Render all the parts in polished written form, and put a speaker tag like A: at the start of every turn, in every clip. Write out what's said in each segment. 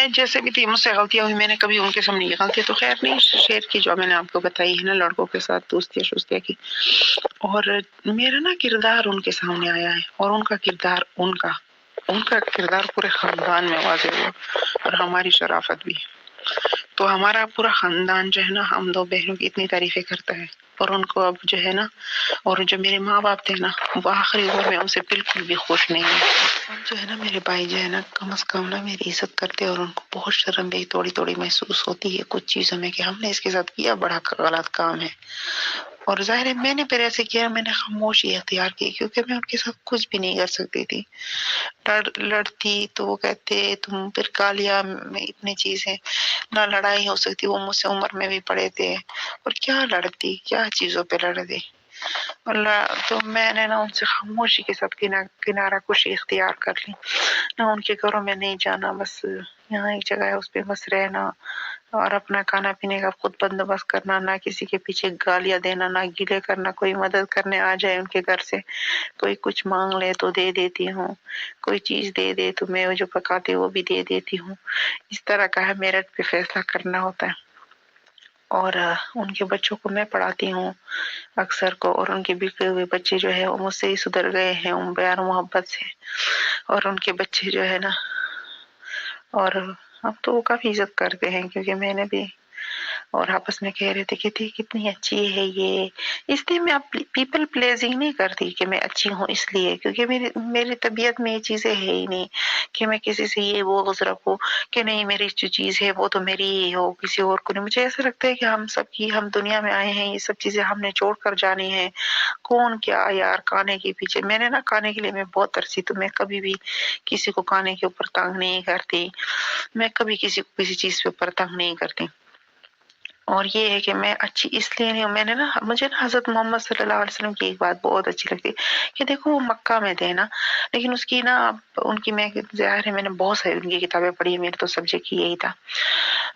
A: میں جیسے بھی تھی مجھ سے غلطیاں ہوئی، میں نے کبھی ان کے سامنے یہ غلطی تو خیر نہیں شیئر کی جو میں نے آپ کو بتائی ہے نا، لڑکوں کے ساتھ دوستیاں شوستیاں کی، اور میرا نا کردار ان کے سامنے آیا ہے، اور ان کا کردار پورے خاندان میں واضح ہوا، اور ہماری شرافت بھی۔ تو ہمارا پورا خاندان جو ہے نا ہم دو بہنوں کی اتنی تعریفیں کرتا ہے، اور ان کو اب جو ہے نا، اور جو میرے ماں باپ تھے نا وہ آخری عمر میں ان سے بالکل بھی خوش نہیں ہیں۔ اب جو ہے نا میرے بھائی جو ہے نا کم از کم نا میری عزت کرتے، اور ان کو بہت شرم بھی تھوڑی تھوڑی محسوس ہوتی ہے کچھ چیزوں میں کہ ہم نے اس کے ساتھ کیا بڑا غلط کام ہے، اور ظاہر ہے میں نے پھر ایسے کیا، میں نے خاموشی اختیار کی کیونکہ میں ان کے ساتھ کچھ بھی نہیں کر سکتی تھی۔ لڑتی تو وہ کہتے تم، پھر گالیاں میں اتنی چیزیں، نہ لڑائی ہو سکتی، وہ مجھ سے عمر میں بھی پڑے تھے، اور کیا لڑتی، کیا چیزوں پہ لڑتی، تو میں نے نا ان سے خاموشی کے ساتھ کنارہ کشی اختیار کر لی، نہ ان کے گھروں میں نہیں جانا، بس یہاں ایک جگہ ہے اس پہ بس رہنا، اور اپنا کھانا پینے کا خود بندوبست کرنا، نہ کسی کے پیچھے گالیاں دینا، نہ گیلے کرنا، کوئی مدد کرنے آ جائے ان کے گھر سے، کوئی کچھ مانگ لے تو دے دیتی ہوں، کوئی چیز دے دے تو میں جو پکاتے وہ بھی دے دیتی ہوں، اس طرح کا ہے، میرٹ پہ فیصلہ کرنا ہوتا ہے۔ اور ان کے بچوں کو میں پڑھاتی ہوں اکثر کو، اور ان کے بگڑے ہوئے بچے جو ہے وہ مجھ سے ہی سدھر گئے ہیں ان پیار محبت سے، اور ان کے بچے جو ہے نا، اور اب تو وہ کافی عزت کرتے ہیں کیونکہ میں نے بھی، اور آپس میں کہہ رہے تھے کہ کتنی اچھی ہے یہ، اس لیے میں اب پیپل پلیزنگ نہیں کرتی کہ میں اچھی ہوں اس لیے، کیونکہ میری طبیعت میں یہ چیزیں ہے ہی نہیں کہ میں کسی سے یہ بغض رکھوں کہ نہیں میری جو چیز ہے وہ تو میری ہی ہو، کسی اور کو نہیں۔ مجھے ایسا لگتا ہے کہ ہم دنیا میں آئے ہیں، یہ سب چیزیں ہم نے چھوڑ کر جانی ہے، کون کیا یار کھانے کے پیچھے، میں نے نا کھانے کے لیے میں بہت ترسی، تو میں کبھی بھی کسی کو کھانے کے اوپر تنگ نہیں کرتی، میں کبھی کسی کو کسی چیز کے اوپر تنگ نہیں کرتی، اور یہ ہے کہ میں اچھی اس لیے نہیں ہوں، میں نے نا مجھے نا حضرت محمد صلی اللہ علیہ وسلم کی ایک بات بہت اچھی لگتی کہ دیکھو وہ مکہ میں تھے نا، لیکن اس کی نا ان کی، میں ظاہر ہے میں نے بہت ساری ان کی کتابیں پڑھی ہیں، میرے تو سبجیکٹ ہی یہی تھا،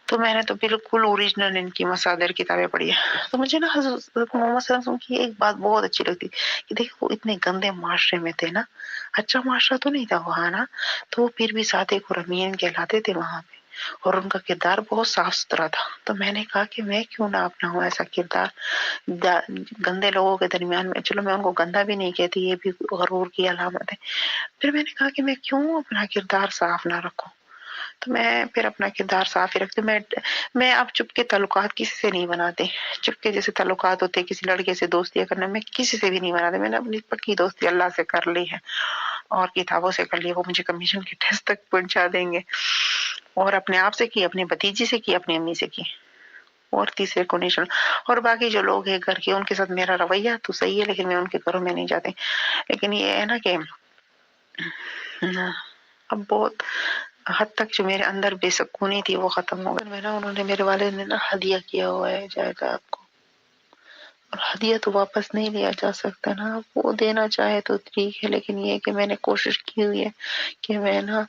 A: تو میں نے تو بالکل اوریجنل ان کی مصادر کتابیں پڑھی ہیں، تو مجھے نا حضرت محمد صلی اللہ علیہ وسلم کی ایک بات بہت اچھی لگتی کہ دیکھو وہ اتنے گندے معاشرے میں تھے نا، اچھا معاشرہ تو نہیں تھا وہاں نا، تو وہ پھر بھی صادق اور امین کہلاتے تھے وہاں پہ، اور ان کا کردار بہت صاف ستھرا تھا، تو میں نے کہا کہ میں کیوں نہ اپنا ہوں ایسا کردار گندے لوگوں کے درمیان میں، چلو میں ان کو گندا بھی نہیں کہتی، یہ بھی غرور کی علامت ہے، پھر میں نے کہا کہ میں کیوں اپنا کردار صاف نہ رکھوں، تو میں پھر اپنا کردار صاف ہی رکھتی ہوں، میں اب چپ کے تعلقات کسی سے نہیں بناتے، چپ کے جیسے تعلقات ہوتے کسی لڑکے سے دوستیاں کرنا، میں کسی سے بھی نہیں بناتے، میں نے اپنی پکی دوستی اللہ سے کر لی ہے، اور کتابوں سے کر لی، وہ مجھے کمیشن کے ٹیسٹ تک پہنچا دیں گے، اور اپنے آپ سے کی، اپنی بھتیجی سے کی، اپنی امی سے کی، اور تیسرے کو نہیں چھوڑا، اور باقی جو لوگ ہیں گھر کے ان کے ساتھ میرا رویہ تو صحیح ہے، لیکن میں ان کے گھروں میں نہیں جاتی، لیکن یہ ہے نا کہ اب بہت حد تک جو میرے اندر بے سکونی تھی وہ ختم ہو گئی، میں نا انہوں نے، میرے والد نے نا ہدیہ کیا ہوا ہے جائیداد کو، اور ہدیہ تو واپس نہیں لیا جا سکتا نا، وہ دینا چاہے تو ٹھیک ہے، لیکن یہ کہ میں نے کوشش کی ہوئی ہے کہ میں نا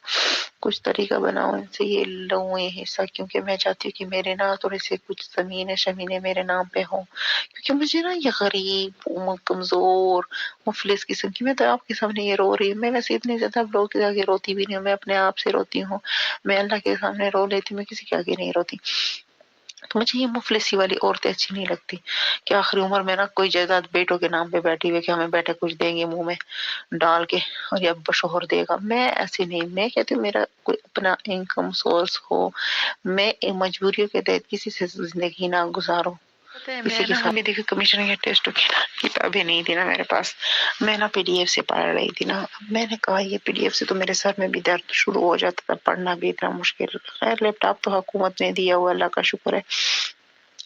A: کچھ طریقہ بناؤں ان سے یہ لوں یہ حصہ، کیونکہ میں چاہتی ہوں کہ میرے نا تھوڑے سے کچھ زمینیں شمینے میرے نام پہ ہوں، کیونکہ مجھے نا یہ غریب کمزور مفلس قسم کی، میں تو آپ کے سامنے یہ رو رہی ہوں، میں ویسے اتنی زیادہ لوگوں کے آگے روتی بھی نہیں ہوں، میں اپنے آپ سے روتی ہوں، میں اللہ کے سامنے رو لیتی ہوں، میں کسی کے آگے نہیں روتی، تو مجھے یہ مفلسی والی عورتیں اچھی نہیں لگتی کہ آخری عمر میں نا کوئی جائیداد بیٹوں کے نام پہ بیٹھی ہوئی کہ ہمیں بیٹے کچھ دیں گے منہ میں ڈال کے، اور یہ شوہر دے گا، میں ایسی نہیں، میں کہتی ہوں میرا کوئی اپنا انکم سورس ہو، میں مجبوریوں کے تحت کسی سے زندگی نہ گزاروں، کسی کے ساتھ بھی دیکھو کمیشن کے ٹیسٹ کی نا کتابیں نہیں تھی نا میرے پاس، میں نا پی ڈی ایف سے پڑھ رہی تھی نا، میں نے کہا یہ پی ڈی ایف سے تو میرے سر میں بھی درد شروع ہو جاتا تھا، پڑھنا بھی اتنا مشکل، خیر لیپ ٹاپ تو حکومت نے دیا ہوا، اللہ کا شکر ہے،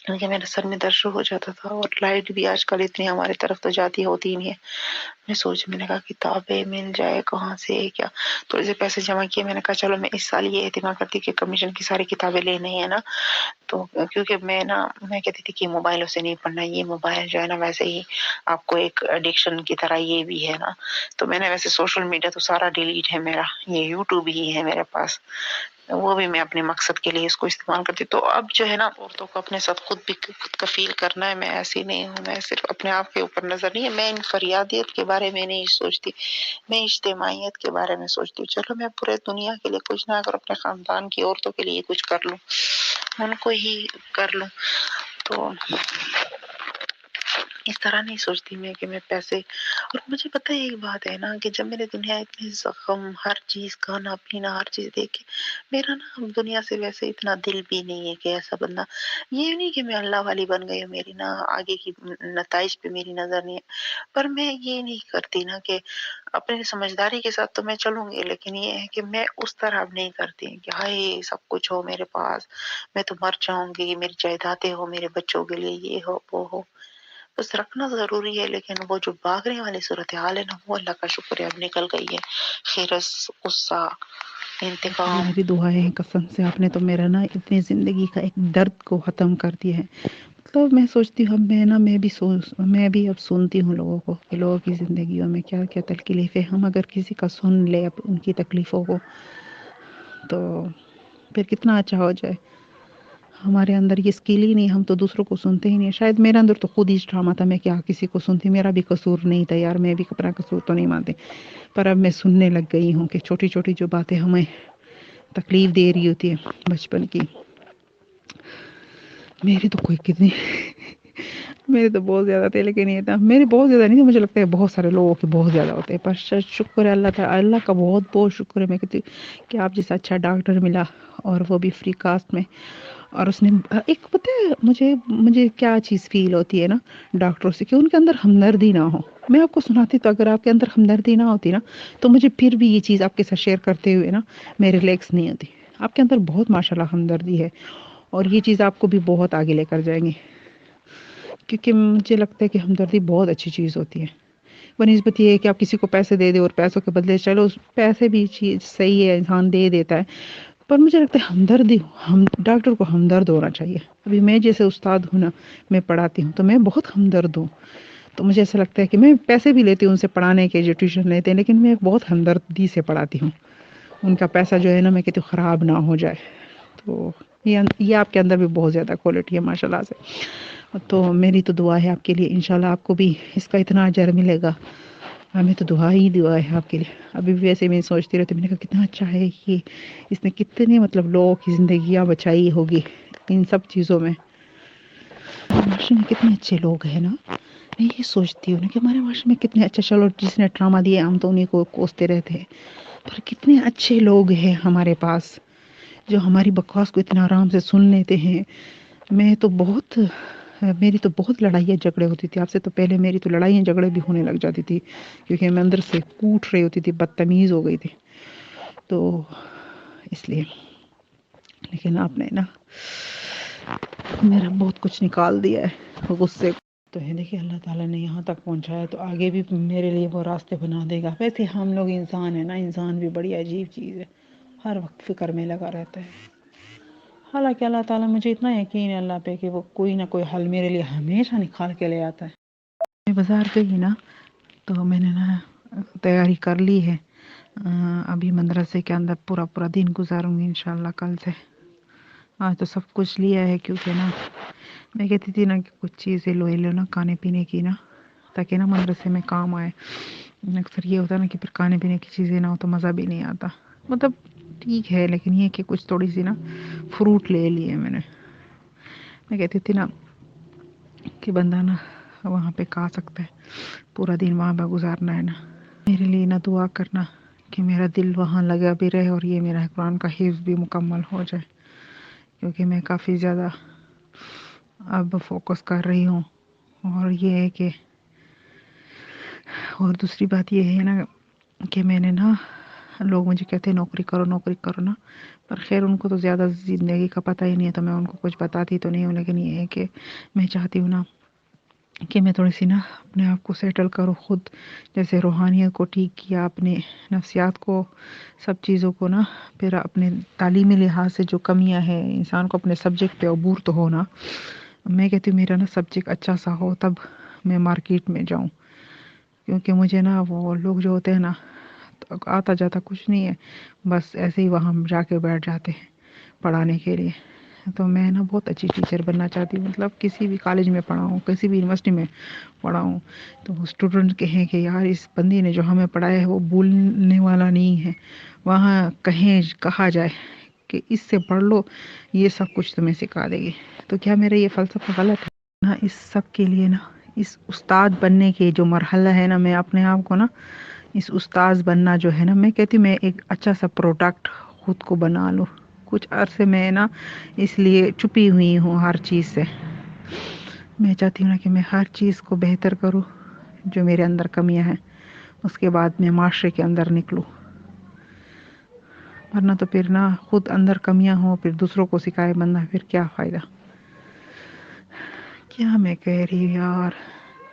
A: کیونکہ میرے سر میں درد شروع ہو جاتا تھا، اور لائٹ بھی آج کل اتنی ہماری طرف تو جاتی ہوتی ہی نہیں ہے، میں نے کہا کتابیں مل جائے کہاں سے کیا، تھوڑے سے پیسے جمع کیے، میں نے کہا چلو میں اس سال یہ اہتمام کرتی کہ کمیشن کی ساری کتابیں لینی ہے نا، تو کیونکہ میں کہتی تھی کہ موبائلوں سے نہیں پڑھنا، یہ موبائل جو ہے نا ویسے ہی آپ کو ایک ایڈکشن کی طرح یہ بھی ہے نا، تو میں نے ویسے سوشل میڈیا تو سارا ڈیلیٹ ہے میرا، یہ یوٹیوب ہی ہے میرے پاس، وہ بھی میں اپنے مقصد کے لیے اس کو استعمال کرتی. تو اب جو ہے نا عورتوں کو اپنے ساتھ خود بھی خود کفیل کرنا ہے. میں ایسی نہیں ہوں، میں صرف اپنے آپ کے اوپر نظر نہیں ہے. میں ان فریادیت کے بارے میں نہیں سوچتی، میں اجتماعیت کے بارے میں سوچتی ہوں. چلو میں پورے دنیا کے لیے کچھ نہ اگر اپنے خاندان کی عورتوں کے لیے کچھ کر لوں، ان کو ہی کر لوں. تو اس طرح نہیں سوچتی میں کہ میں پیسے. اور مجھے پتہ ہے ایک بات ہے نا کہ جب میرے دنیا اتنے زخم، ہر چیز کھانا پینا ہر چیز دیکھ کے میرا نا دنیا سے ویسے اتنا دل بھی نہیں ہے کہ ایسا بندہ. یہ نہیں کہ میں اللہ والی بن گئی ہوں، میری نا آگے کی نتائج پہ میری نظر نہیں ہے، پر میں یہ نہیں کرتی نا کہ اپنی سمجھداری کے ساتھ تو میں چلوں گی، لیکن یہ ہے کہ میں اس طرح اب نہیں کرتی کہ ہائے سب کچھ ہو میرے پاس، میں تو مر جاؤں گی، میری جائیدادیں ہو، میرے بچوں کے لیے یہ ہو وہ ہو. بس رکھنا ضروری ہے، لیکن وہ جو بھاگنے والی صورتحال ہے نا وہ اللہ کا شکر ہے اب نکل گئی ہے. خرس، غصہ، انتقام.
B: میری دعائیں ہیں قسم سے، آپ نے تو میرا نا اتنی زندگی کا ایک درد کو ختم کر دیا ہے. مطلب میں سوچتی ہوں میں بھی اب سنتی ہوں لوگوں کو کہ لوگوں کی زندگیوں میں کیا کیا تکلیف ہے. ہم اگر کسی کا سن لے اب ان کی تکلیفوں کو تو پھر کتنا اچھا ہو جائے. ہمارے اندر یہ اسکل ہی نہیں، ہم تو دوسروں کو سنتے ہی نہیں. شاید میرے اندر تو خود ہی ڈرامہ تھا، میں کیا کسی کو سنتی. میرا بھی قصور نہیں تھا یار، میں بھی اپنا قصور تو نہیں مانتی، پر اب میں سننے لگ گئی ہوں کہ چھوٹی چھوٹی جو باتیں ہمیں تکلیف دے رہی ہوتی ہے بچپن کی. میری تو کوئی کتنی میرے تو بہت زیادہ تھے، لیکن یہ تھا میرے بہت زیادہ نہیں تھے. مجھے لگتا ہے بہت سارے لوگوں کے بہت زیادہ ہوتے ہیں، پر شکر ہے اللہ تعالی، اللہ کا بہت بہت شکر ہے. میں کہتی ہوں کہ آپ جیسا اچھا ڈاکٹر ملا، اور وہ بھی فری کاسٹ میں. اور اس نے ایک پتہ ہے مجھے کیا چیز فیل ہوتی ہے نا ڈاکٹروں سے، کہ ان کے اندر ہمدردی نہ ہو. میں آپ کو سناتی تو اگر آپ کے اندر ہمدردی نہ ہوتی نا تو مجھے پھر بھی یہ چیز آپ کے ساتھ شیئر کرتے ہوئے نا میں ریلیکس نہیں ہوتی. آپ کے اندر بہت ماشاءاللہ ہمدردی ہے، اور یہ چیز آپ کو بھی بہت آگے لے کر جائیں گے، کیونکہ مجھے لگتا ہے کہ ہمدردی بہت اچھی چیز ہوتی ہے. بنسبت یہ ہے کہ آپ کسی کو پیسے دے دیں اور پیسوں کے بدلے چلو پیسے بھی چیز صحیح ہے، انسان دے دیتا ہے، پر مجھے لگتا ہے ہمدردی، ڈاکٹر کو ہمدرد ہونا چاہیے. ابھی میں جیسے استاد ہوں نا، میں پڑھاتی ہوں تو میں بہت ہمدرد ہوں. تو مجھے ایسا لگتا ہے کہ میں پیسے بھی لیتی ہوں ان سے پڑھانے کے جو ٹیوشن لیتے ہیں، لیکن میں بہت ہمدردی سے پڑھاتی ہوں. ان کا پیسہ جو ہے نا میں کہتی ہوں خراب نہ ہو جائے. تو یہ آپ کے اندر بھی بہت زیادہ کوالٹی ہے ماشاءاللہ سے. تو میری تو دعا ہے آپ کے لیے، انشاءاللہ آپ کو بھی اس کا اتنا اجر ملے گا. ہمیں تو دعا ہے آپ کے لیے. ابھی بھی ویسے میں سوچتی رہتی، میں نے کہا کتنا اچھا ہے یہ، اس نے کتنے مطلب لوگوں کی زندگیاں بچائی ہوگی ان سب چیزوں میں. معاشرے میں کتنے اچھے لوگ ہیں نا. میں یہ سوچتی ہوں نا کہ ہمارے معاشرے میں کتنے اچھے، چلو جس نے ڈرامہ دیا ہم تو انہیں کو کوستے رہتے ہیں، پر کتنے اچھے لوگ ہیں ہمارے پاس جو ہماری بکواس کو اتنا آرام سے سن لیتے ہیں. میری تو بہت لڑائیاں جھگڑے ہوتی تھی آپ سے، تو پہلے میری تو لڑائیاں جھگڑے بھی ہونے لگ جاتی تھی کیونکہ میں اندر سے کوٹ رہی ہوتی تھی، بدتمیز ہو گئی تھی. تو اس لیے، لیکن آپ نے نا میرا بہت کچھ نکال دیا ہے غصے کو. تو ہے دیکھیے اللہ تعالیٰ نے یہاں تک پہنچایا تو آگے بھی میرے لیے وہ راستے بنا دے گا. ویسے ہم لوگ انسان ہیں نا، انسان بھی بڑی عجیب چیز ہے، ہر وقت فکر میں لگا رہتا ہے. حالانکہ اللہ تعالیٰ، مجھے اتنا یقین ہے اللہ پہ کہ وہ کوئی نہ کوئی حل میرے لیے ہمیشہ نکال کے لے آتا ہے. میں بازار گئی نا تو میں نے نا تیاری کر لی ہے، ابھی مدرسے کے اندر پورا دن گزاروں گی انشاءاللہ کل سے. آج تو سب کچھ لیا ہے کیونکہ نا میں کہتی تھی نا کہ کچھ چیزیں لو نا کھانے پینے کی نا، تاکہ نا مدرسے میں کام آئے. اکثر یہ ہوتا ہے نا کہ پھر کھانے پینے کی چیزیں نہ ہو تو مزہ بھی نہیں آتا. مطلب ٹھیک ہے، لیکن یہ کہ کچھ تھوڑی سی نا فروٹ لے لیے میں کہتی تھی نا کہ بندہ نا وہاں پہ کھا سکتا ہے، پورا دن وہاں پہ گزارنا ہے نا. میرے لیے نا دعا کرنا کہ میرا دل وہاں لگا بھی رہے اور یہ میرا قرآن کا حفظ بھی مکمل ہو جائے، کیونکہ میں کافی زیادہ اب فوکس کر رہی ہوں. اور یہ ہے کہ اور دوسری بات یہ ہے نا کہ میں نے نا، لوگ مجھے کہتے ہیں نوکری کرو نا، پر خیر ان کو تو زیادہ زندگی کا پتہ ہی نہیں ہے تو میں ان کو کچھ بتاتی تو نہیں ہوں. لیکن یہ ہے کہ میں چاہتی ہوں نا کہ میں تھوڑی سی نا اپنے آپ کو سیٹل کروں خود، جیسے روحانیت کو ٹھیک کیا، اپنے نفسیات کو، سب چیزوں کو نا، پھر اپنے تعلیمی لحاظ سے جو کمیاں ہیں انسان کو اپنے سبجیکٹ پہ عبور تو ہونا. میں کہتی ہوں میرا نا سبجیکٹ اچھا سا ہو تب میں مارکیٹ میں جاؤں، کیونکہ مجھے نا وہ لوگ جو ہوتے ہیں نا آتا جاتا کچھ نہیں ہے، بس ایسے ہی وہاں ہم جا کے بیٹھ جاتے ہیں پڑھانے کے لیے۔ تو میں نا بہت اچھی ٹیچر بننا چاہتی ہوں، مطلب کسی بھی کالج میں پڑھاؤں، کسی بھی یونیورسٹی میں پڑھاؤں، تو وہ اسٹوڈنٹ کہیں کہ یار اس بندی نے جو ہمیں پڑھایا ہے وہ بھولنے والا نہیں ہے، وہاں کہیں کہا جائے کہ اس سے پڑھ لو، یہ سب کچھ تمہیں سکھا دے گی۔ تو کیا میرا یہ فلسفہ غلط ہے نا؟ اس سب کے لیے نا، اس استاد بننے کے جو مرحلہ ہے نا، میں اپنے آپ کو نا اس استاذ بننا جو ہے نا، میں کہتی ہوں میں ایک اچھا سا پروڈکٹ خود کو بنا لوں۔ کچھ عرصے میں نا اس لیے چھپی ہوئی ہوں ہر چیز سے۔ میں چاہتی ہوں نا کہ میں ہر چیز کو بہتر کروں، جو میرے اندر کمیاں ہیں اس کے بعد میں معاشرے کے اندر نکلوں، ورنہ تو پھر نا خود اندر کمیاں ہوں پھر دوسروں کو سکھائے بندہ، پھر کیا فائدہ۔ کیا میں کہہ رہی ہوں یار،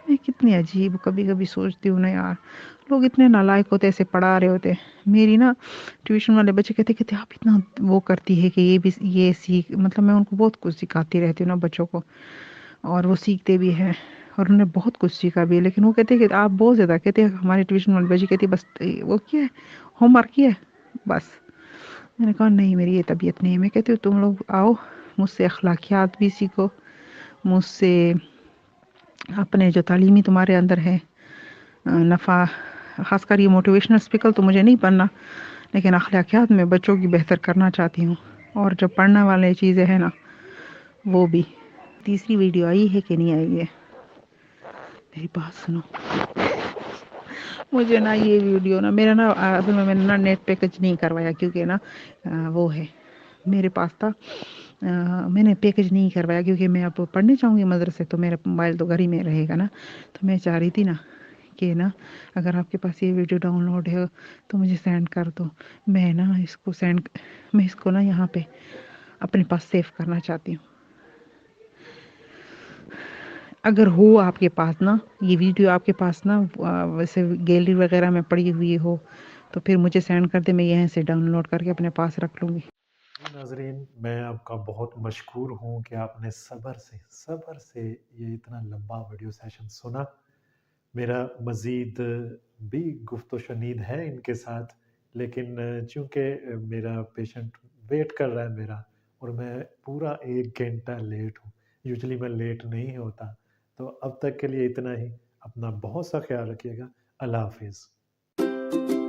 B: میں کتنی عجیب کبھی کبھی سوچتی ہوں نا یار، لوگ اتنے نالائق ہوتے ایسے پڑھا رہے ہوتے۔ میری نا ٹیوشن والے بچے کہتے آپ اتنا وہ کرتی ہے کہ یہ بھی یہ سیکھ، مطلب میں ان کو بہت کچھ سکھاتی رہتی ہوں نا بچوں کو، اور وہ سیکھتے بھی ہیں اور انہوں نے بہت کچھ سیکھا بھی ہے، لیکن وہ کہتے ہیں کہ آپ بہت زیادہ کہتے ہیں، ہمارے ٹیوشن والے بچے کہتے ہیں بس وہ کیا ہے، ہوم ورک کیا ہے بس۔ میں نے کہا نہیں، میری یہ طبیعت نہیں ہے، میں کہتی ہوں تم لوگ آؤ مجھ سے اخلاقیات بھی سیکھو، مجھ سے اپنے جو تعلیمی تمہارے اندر ہے نفع، خاص کر یہ موٹیویشنل اسپیکر تو مجھے نہیں بننا، لیکن اخلاقیات میں بچوں کی بہتر کرنا چاہتی ہوں، اور جو پڑھنے والے چیزیں ہیں نا وہ بھی۔ تیسری ویڈیو آئی ہے کہ نہیں آئی ہے؟ میری بات سنو، مجھے نا یہ ویڈیو نا میرا نا اصل میں نے نا نیٹ پیکج نہیں کروایا، کیونکہ نا وہ ہے میرے پاس تھا، میں نے پیکج نہیں کروایا کیونکہ میں اب پڑھنے جاؤں گی مدرسے، تو میرا موبائل تو گھر ہی میں رہے گا نا، تو میں چاہ رہی تھی نا کہ نا اگر آپ کے پاس یہ ویڈیو ڈاؤن لوڈ ہے تو مجھے سینڈ کر دو، میں نا میں اس کو نا یہاں پہ اپنے پاس سیو کرنا چاہتی ہوں۔ اگر ہو آپ کے پاس نا یہ ویڈیو، آپ کے پاس نا ویسے گیلری وغیرہ میں پڑی ہوئی ہو تو پھر مجھے سینڈ کر دے، میں یہیں سے ڈاؤن لوڈ کر کے اپنے پاس رکھ لوں گی۔
C: جی ناظرین، میں آپ کا بہت مشکور ہوں کہ آپ نے صبر سے یہ اتنا لمبا ویڈیو سیشن سنا۔ میرا مزید بھی گفت و شنید ہے ان کے ساتھ، لیکن چونکہ میرا پیشنٹ ویٹ کر رہا ہے میرا، اور میں پورا 1 گھنٹہ لیٹ ہوں، یوزلی میں لیٹ نہیں ہوتا، تو اب تک کے لیے اتنا ہی۔ اپنا بہت سا خیال رکھیے گا۔ اللہ حافظ۔